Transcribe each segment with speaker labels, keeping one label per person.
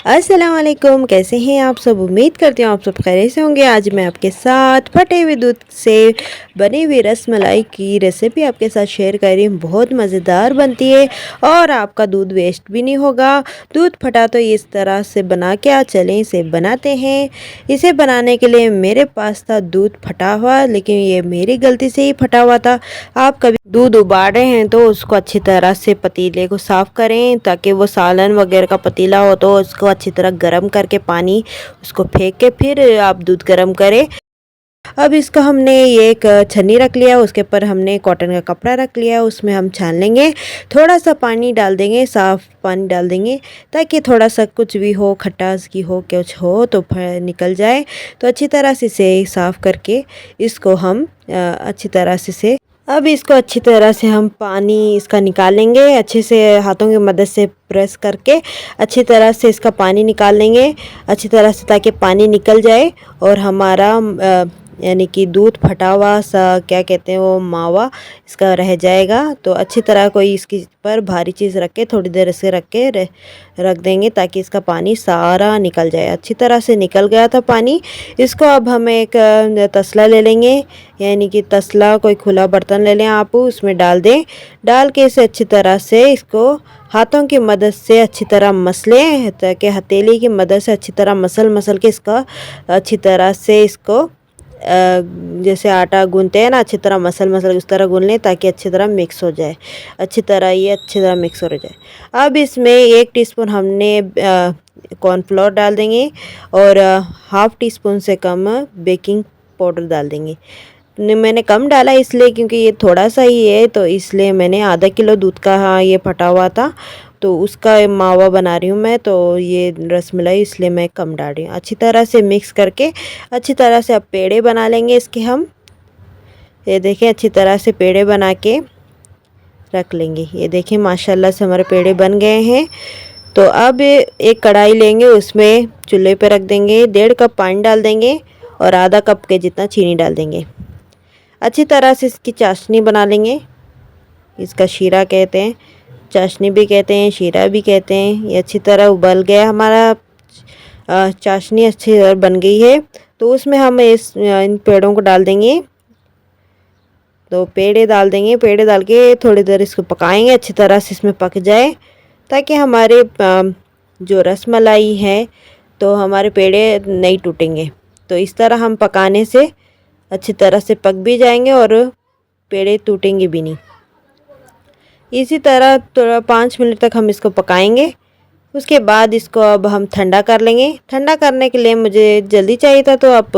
Speaker 1: अस्सलाम वालेकुम, कैसे हैं आप सब। उम्मीद करती हूँ आप सब खैरियत से होंगे। आज मैं आपके साथ फटे हुए दूध से बनी हुई रसमलाई की रेसिपी आपके साथ शेयर कर रही हूँ। बहुत मज़ेदार बनती है और आपका दूध वेस्ट भी नहीं होगा। दूध फटा तो इस तरह से बना के आ चलें इसे बनाते हैं। इसे बनाने के लिए मेरे पास था दूध फटा हुआ, लेकिन ये मेरी गलती से ही फटा हुआ था। आप कभी दूध उबाल रहे हैं तो उसको अच्छी तरह से पतीले को साफ़ करें, ताकि वो सालन वगैरह का पतीला हो तो उसको अच्छी तरह गर्म करके पानी उसको फेंक के फिर आप दूध गर्म करें। अब इसको हमने ये एक छन्नी रख लिया, उसके ऊपर हमने कॉटन का कपड़ा रख लिया, उसमें हम छान लेंगे। थोड़ा सा पानी डाल देंगे, साफ़ पानी डाल देंगे, ताकि थोड़ा सा कुछ भी हो, खटास की हो, कुछ हो तो निकल जाए। तो अच्छी तरह से इसे साफ़ करके इसको हम अच्छी तरह से अब इसको अच्छी तरह से हम पानी इसका निकाल लेंगे। अच्छे से हाथों की मदद से प्रेस करके अच्छी तरह से इसका पानी निकाल लेंगे, अच्छी तरह से, ताकि पानी निकल जाए और हमारा यानी कि दूध फटा हुआ सा क्या कहते हैं वो मावा इसका रह जाएगा। तो अच्छी तरह कोई इसके पर भारी चीज़ रख के थोड़ी देर इसे रख देंगे, ताकि इसका पानी सारा निकल जाए। अच्छी तरह से निकल गया था पानी। इसको अब हम एक तसला ले लेंगे, यानी कि तसला कोई खुला बर्तन ले लें आप, उसमें डाल दें। डाल के इसे अच्छी तरह से इसको हाथों की मदद से अच्छी तरह मसलें, ताकि हथेली की मदद से अच्छी तरह मसल के इसका अच्छी तरह से इसको जैसे आटा गूंथते हैं ना, अच्छी तरह मसल उस तरह गूंथ लें, ताकि अच्छी तरह मिक्स हो जाए। अच्छी तरह मिक्स हो जाए। अब इसमें 1 टीस्पून हमने कॉर्नफ्लोर डाल देंगे और हाफ़ टी स्पून से कम बेकिंग पाउडर डाल देंगे। मैंने कम डाला इसलिए क्योंकि ये थोड़ा सा ही है, तो इसलिए मैंने आधा किलो दूध का ये फटा हुआ था, तो उसका मावा बना रही हूँ मैं, तो ये रसमलाई इसलिए मैं कम डाल रही हूँ। अच्छी तरह से मिक्स करके अच्छी तरह से अब पेड़े बना लेंगे इसके हम। ये देखें, अच्छी तरह से पेड़े बना के रख लेंगे। ये देखें माशाल्लाह से हमारे पेड़े बन गए हैं। तो अब एक कढ़ाई लेंगे, उसमें चूल्हे पे रख देंगे, 1.5 कप पानी डाल देंगे और आधा कप के जितना चीनी डाल देंगे। अच्छी तरह से इसकी चाशनी बना लेंगे। इसका शीरा कहते हैं, चाशनी भी कहते हैं, शीरा भी कहते हैं। ये अच्छी तरह उबल गया हमारा, चाशनी अच्छी तरह बन गई है। तो उसमें हम इन पेड़ों को डाल देंगे। तो पेड़े डाल देंगे, पेड़े डाल के थोड़ी देर इसको पकाएंगे, अच्छी तरह से इसमें पक जाए, ताकि हमारे जो रसमलाई है तो हमारे पेड़े नहीं टूटेंगे। तो इस तरह हम पकाने से अच्छी तरह से पक भी जाएंगे और पेड़े टूटेंगे भी नहीं। इसी तरह थोड़ा 5 मिनट तक हम इसको पकाएंगे। उसके बाद इसको अब हम ठंडा कर लेंगे। ठंडा करने के लिए मुझे जल्दी चाहिए था, तो आप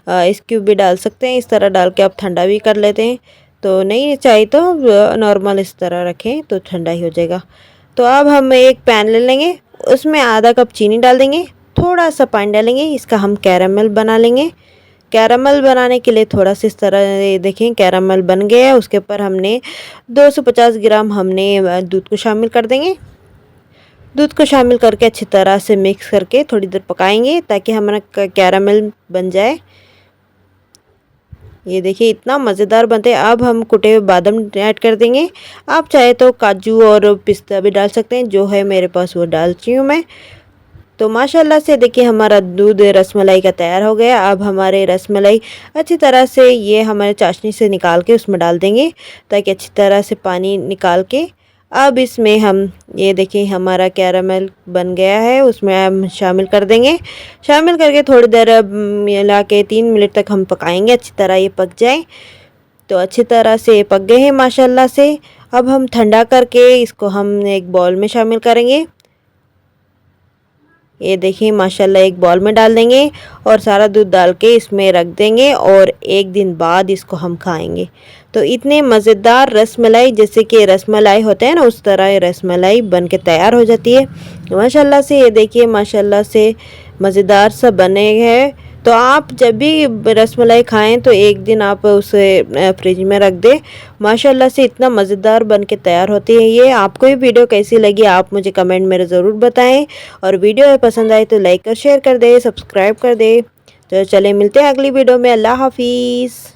Speaker 1: आइस क्यूब भी डाल सकते हैं। इस तरह डाल के आप ठंडा भी कर लेते हैं। तो नहीं चाहिए तो नॉर्मल इस तरह रखें तो ठंडा ही हो जाएगा। तो अब हम एक पैन ले लेंगे, उसमें आधा कप चीनी डाल देंगे, थोड़ा सा पानी डालेंगे, इसका हम कैरामल बना लेंगे। कैरामल बनाने के लिए थोड़ा सा इस तरह देखें कैरामल बन गया है। उसके ऊपर हमने 250 ग्राम हमने दूध को शामिल कर देंगे। दूध को शामिल करके अच्छी तरह से मिक्स करके थोड़ी देर पकाएंगे, ताकि हमारा कैरामल बन जाए। ये देखिए इतना मज़ेदार बनते हैं। अब हम कुटे हुए बादाम ऐड कर देंगे। आप चाहे तो काजू और पिस्ता भी डाल सकते हैं, जो है मेरे पास वो डालती हूँ मैं। तो माशाल्लाह से देखिए हमारा दूध रसमलाई का तैयार हो गया। अब हमारे रसमलाई अच्छी तरह से ये हमारे चाशनी से निकाल के उसमें डाल देंगे, ताकि अच्छी तरह से पानी निकाल के अब इसमें हम ये देखिए हमारा कैरामल बन गया है, उसमें हम शामिल कर देंगे। शामिल करके थोड़ी देर मिला के 3 मिनट तक हम पकाएंगे, अच्छी तरह ये पक जाए। तो अच्छी तरह से पक गए हैं माशाल्लाह से। अब हम ठंडा करके इसको हम एक बाउल में शामिल करेंगे। ये देखिए माशाल्लाह एक बॉल में डाल देंगे और सारा दूध डाल के इसमें रख देंगे और 1 दिन बाद इसको हम खाएंगे। तो इतने मज़ेदार रसमलाई, जैसे कि रसमलाई होते हैं ना, उस तरह ये रसमलाई बन के तैयार हो जाती है माशाल्लाह से। ये देखिए माशाल्लाह से मज़ेदार सा बने हैं। तो आप जब भी रसमलाई खाएं तो 1 दिन आप उसे फ्रिज में रख दें। माशाल्लाह से इतना मज़ेदार बन के तैयार होती है ये। आपको ये वीडियो कैसी लगी आप मुझे कमेंट में ज़रूर बताएं, और वीडियो पसंद आए तो लाइक और शेयर कर दें, सब्सक्राइब कर दें। तो चले मिलते हैं अगली वीडियो में। अल्लाह हाफिज़।